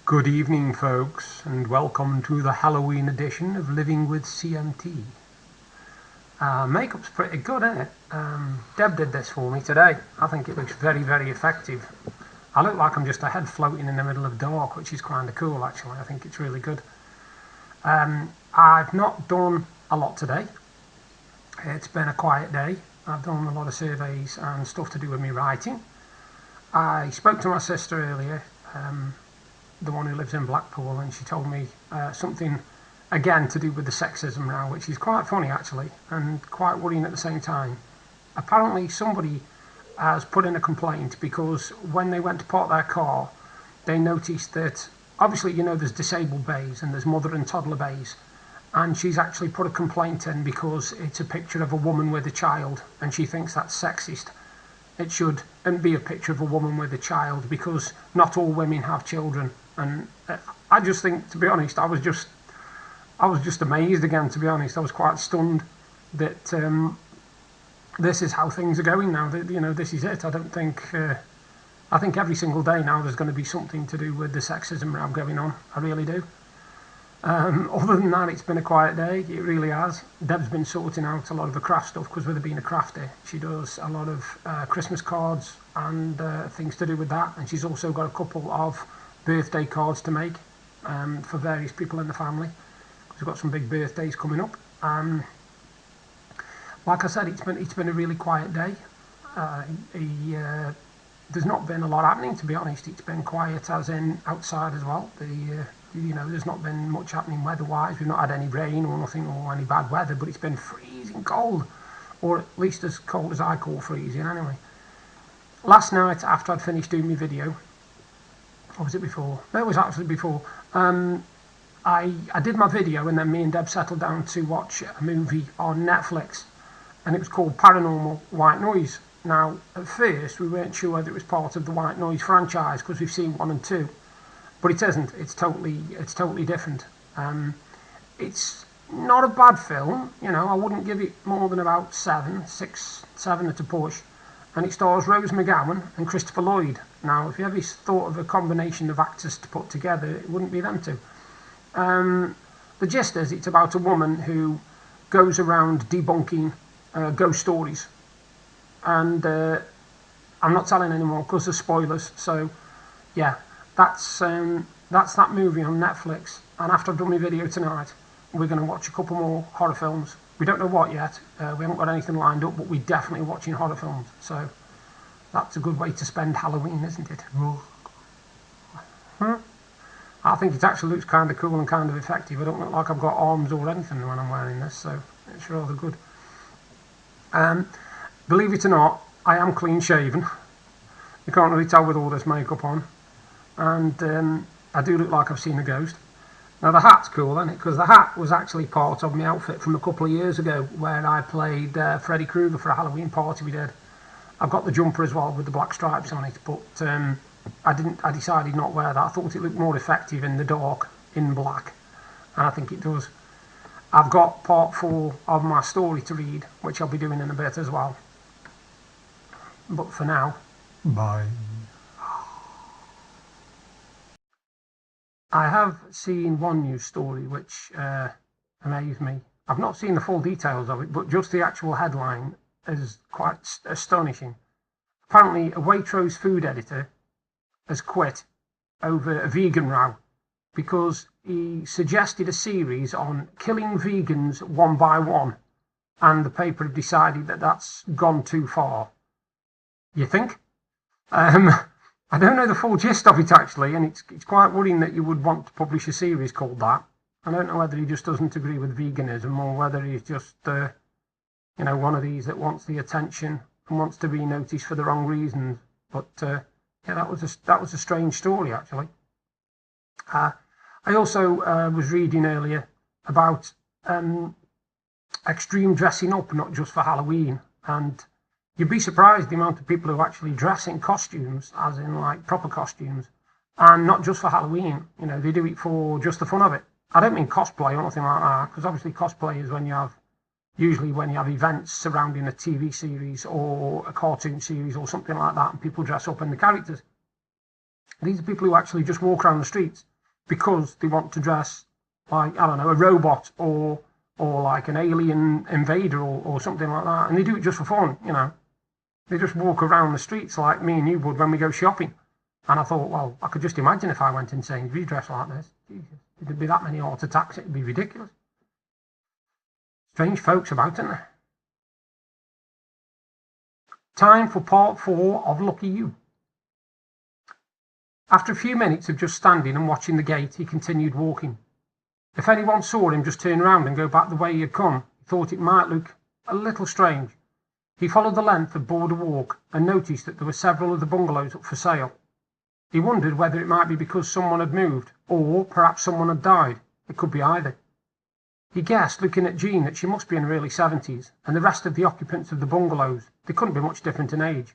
Good evening, folks, and welcome to the Halloween edition of Living with CMT. Makeup's pretty good, isn't it? Deb did this for me today. I think it looks very, very effective. I look like I'm just a head floating in the middle of dark, which is kind of cool, actually. I think it's really good. I've not done a lot today. It's been a quiet day. I've done a lot of surveys and stuff to do with me writing. I spoke to my sister earlier, the one who lives in Blackpool, and she told me something again to do with the sexism now, which is quite funny actually and quite worrying at the same time. Apparently somebody has put in a complaint because when they went to park their car, they noticed that obviously, you know, there's disabled bays and there's mother and toddler bays, and she's actually put a complaint in because it's a picture of a woman with a child and she thinks that's sexist. It should be a picture of a woman with a child because not all women have children. And I just think, to be honest, I was just amazed again, to be honest. I was quite stunned that this is how things are going now. That, you know, this is it. I don't think I think every single day now there's going to be something to do with the sexism now going on. I really do. Other than that, it's been a quiet day. It really has. Deb's been sorting out a lot of the craft stuff because with her being a crafter, she does a lot of Christmas cards and things to do with that. And she's also got a couple of birthday cards to make for various people in the family. We've got some big birthdays coming up. Like I said, it's been a really quiet day. There's not been a lot happening, to be honest. It's been quiet as in outside as well. You know, there's not been much happening weather-wise. We've not had any rain or nothing or any bad weather, but it's been freezing cold, or at least as cold as I call freezing anyway. Last night, after I'd finished doing my video, or was it before? No, it was actually before. I did my video and then me and Deb settled down to watch a movie on Netflix, and it was called Paranormal White Noise. Now, at first, we weren't sure whether it was part of the White Noise franchise because we've seen 1 and 2. But it isn't. It's totally different. It's not a bad film. You know, I wouldn't give it more than about 7 at a push. And it stars Rose McGowan and Christopher Lloyd. Now, if you ever thought of a combination of actors to put together, it wouldn't be them two. The gist is it's about a woman who goes around debunking ghost stories. And I'm not telling anymore because of spoilers. So, yeah. That's that movie on Netflix, and after I've done my video tonight, we're going to watch a couple more horror films. We don't know what yet, we haven't got anything lined up, but we're definitely watching horror films, so that's a good way to spend Halloween, isn't it? I think it actually looks kind of cool and kind of effective. I don't look like I've got arms or anything when I'm wearing this, so it's rather good. Believe it or not, I am clean shaven. You can't really tell with all this makeup on. And I do look like I've seen a ghost. Now the hat's cool, isn't it? Because the hat was actually part of my outfit from a couple of years ago where I played Freddy Krueger for a Halloween party we did. I've got the jumper as well with the black stripes on it, but I decided not to wear that. I thought it looked more effective in the dark in black, and I think it does. I've got part 4 of my story to read, which I'll be doing in a bit as well. But for now, bye. I have seen one news story which amazed me. I've not seen the full details of it, but just the actual headline is quite astonishing. Apparently, a Waitrose food editor has quit over a vegan row because he suggested a series on killing vegans one by one, and the paper have decided that that's gone too far. You think? I don't know the full gist of it actually, and it's quite worrying that you would want to publish a series called that. I don't know whether he just doesn't agree with veganism or whether he's just, you know, one of these that wants the attention and wants to be noticed for the wrong reasons. But yeah, that was a strange story actually. I also was reading earlier about extreme dressing up, not just for Halloween, and you'd be surprised the amount of people who actually dress in costumes, as in like proper costumes, and not just for Halloween. You know, they do it for just the fun of it. I don't mean cosplay or nothing like that, because obviously cosplay is usually when you have events surrounding a TV series or a cartoon series or something like that, and people dress up in the characters. These are people who actually just walk around the streets because they want to dress like, I don't know, a robot or like an alien invader or something like that. And they do it just for fun, you know. They just walk around the streets like me and you would when we go shopping. And I thought, well, I could just imagine if I went insane, if you dressed like this. Jesus, there'd be that many heart attacks, it'd be ridiculous. Strange folks about, isn't there? Time for part 4 of Lucky You. After a few minutes of just standing and watching the gate, he continued walking. If anyone saw him just turn around and go back the way he had come, he thought it might look a little strange. He followed the length of Border Walk and noticed that there were several of the bungalows up for sale. He wondered whether it might be because someone had moved, or perhaps someone had died. It could be either. He guessed, looking at Jean, that she must be in her early 70s, and the rest of the occupants of the bungalows, they couldn't be much different in age.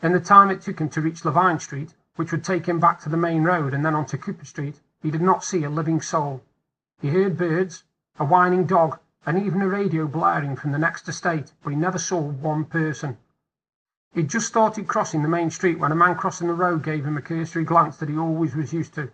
In the time it took him to reach Levine Street, which would take him back to the main road and then onto Cooper Street, he did not see a living soul. He heard birds, a whining dog, and even a radio blaring from the next estate, but he never saw one person. He'd just started crossing the main street when a man crossing the road gave him a cursory glance that he always was used to.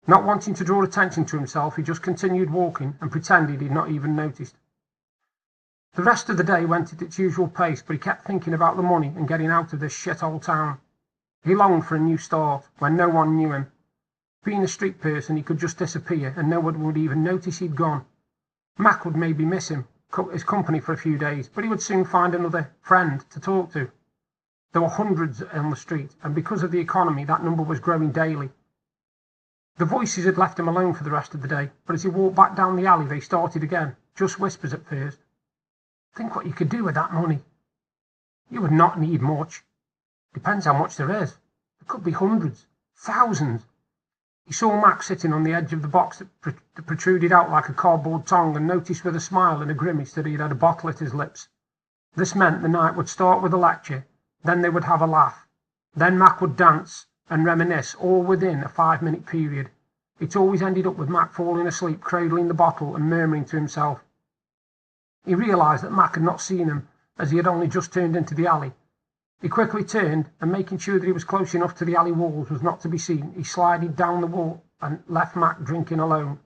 Not wanting to draw attention to himself, he just continued walking and pretended he'd not even noticed. The rest of the day went at its usual pace, but he kept thinking about the money and getting out of this shit-hole town. He longed for a new start, when no one knew him. Being a street person, he could just disappear, and no one would even notice he'd gone. Mac would maybe miss him, his company for a few days, but he would soon find another friend to talk to. There were hundreds on the street, and because of the economy, that number was growing daily. The voices had left him alone for the rest of the day, but as he walked back down the alley, they started again, just whispers at first. Think what you could do with that money. You would not need much. Depends how much there is. There could be hundreds, thousands. He saw Mac sitting on the edge of the box that protruded out like a cardboard tongue, and noticed with a smile and a grimace that he had a bottle at his lips. This meant the night would start with a lecture, then they would have a laugh. Then Mac would dance and reminisce, all within a 5-minute period. It always ended up with Mac falling asleep, cradling the bottle and murmuring to himself. He realised that Mac had not seen him, as he had only just turned into the alley. He quickly turned, and making sure that he was close enough to the alley walls was not to be seen, he slided down the wall and left Mac drinking alone.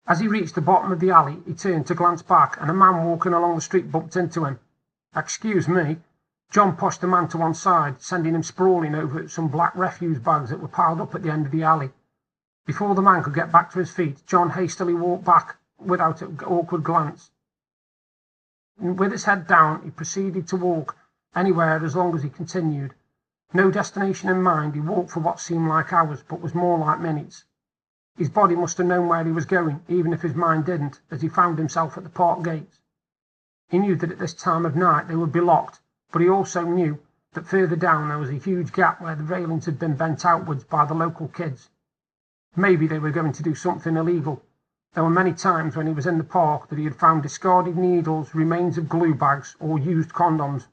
As he reached the bottom of the alley, he turned to glance back, and a man walking along the street bumped into him. "Excuse me." John pushed the man to one side, sending him sprawling over some black refuse bags that were piled up at the end of the alley. Before the man could get back to his feet, John hastily walked back without an awkward glance. With his head down, he proceeded to walk anywhere as long as he continued. No destination in mind, he walked for what seemed like hours, but was more like minutes. His body must have known where he was going, even if his mind didn't, as he found himself at the park gates. He knew that at this time of night they would be locked, but he also knew that further down there was a huge gap where the railings had been bent outwards by the local kids. Maybe they were going to do something illegal. There were many times when he was in the park that he had found discarded needles, remains of glue bags, or used condoms,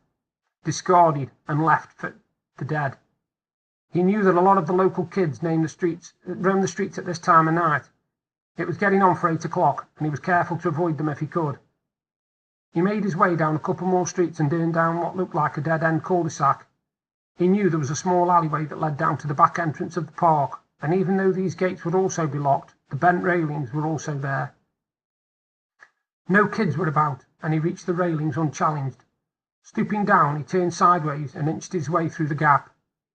discarded and left for the dead. He knew that a lot of the local kids roamed the streets at this time of night. It was getting on for 8 o'clock, and he was careful to avoid them if he could. He made his way down a couple more streets and turned down what looked like a dead-end cul-de-sac. He knew there was a small alleyway that led down to the back entrance of the park, and even though these gates would also be locked, the bent railings were also there. No kids were about, and he reached the railings unchallenged. Stooping down, he turned sideways and inched his way through the gap.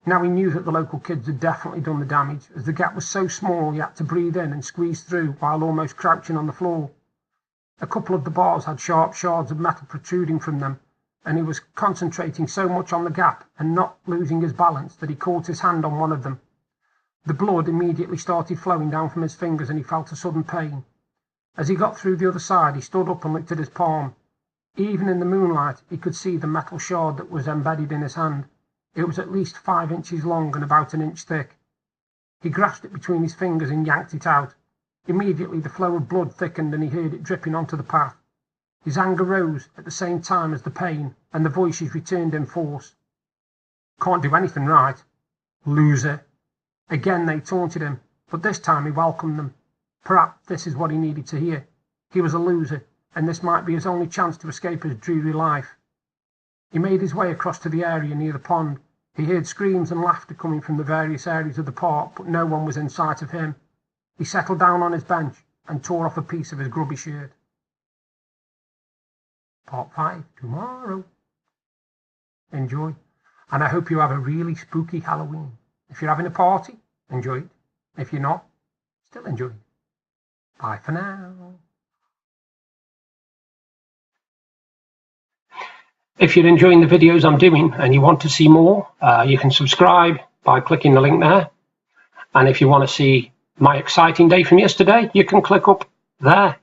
Now he knew that the local kids had definitely done the damage, as the gap was so small he had to breathe in and squeeze through while almost crouching on the floor. A couple of the bars had sharp shards of metal protruding from them, and he was concentrating so much on the gap and not losing his balance that he caught his hand on one of them. The blood immediately started flowing down from his fingers, and he felt a sudden pain. As he got through the other side, he stood up and looked at his palm. Even in the moonlight, he could see the metal shard that was embedded in his hand. It was at least 5 inches long and about an inch thick. He grasped it between his fingers and yanked it out. Immediately the flow of blood thickened, and he heard it dripping onto the path. His anger rose at the same time as the pain, and the voices returned in force. "Can't do anything right. Loser." Again they taunted him, but this time he welcomed them. Perhaps this is what he needed to hear. He was a loser, and this might be his only chance to escape his dreary life. He made his way across to the area near the pond. He heard screams and laughter coming from the various areas of the park, but no one was in sight of him. He settled down on his bench and tore off a piece of his grubby shirt. Part 5 tomorrow. Enjoy. And I hope you have a really spooky Halloween. If you're having a party, enjoy it. If you're not, still enjoy it. Bye for now. If you're enjoying the videos I'm doing and you want to see more, you can subscribe by clicking the link there. And if you want to see my exciting day from yesterday, you can click up there.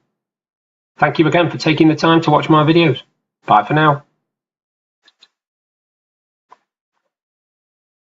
Thank you again for taking the time to watch my videos. Bye for now.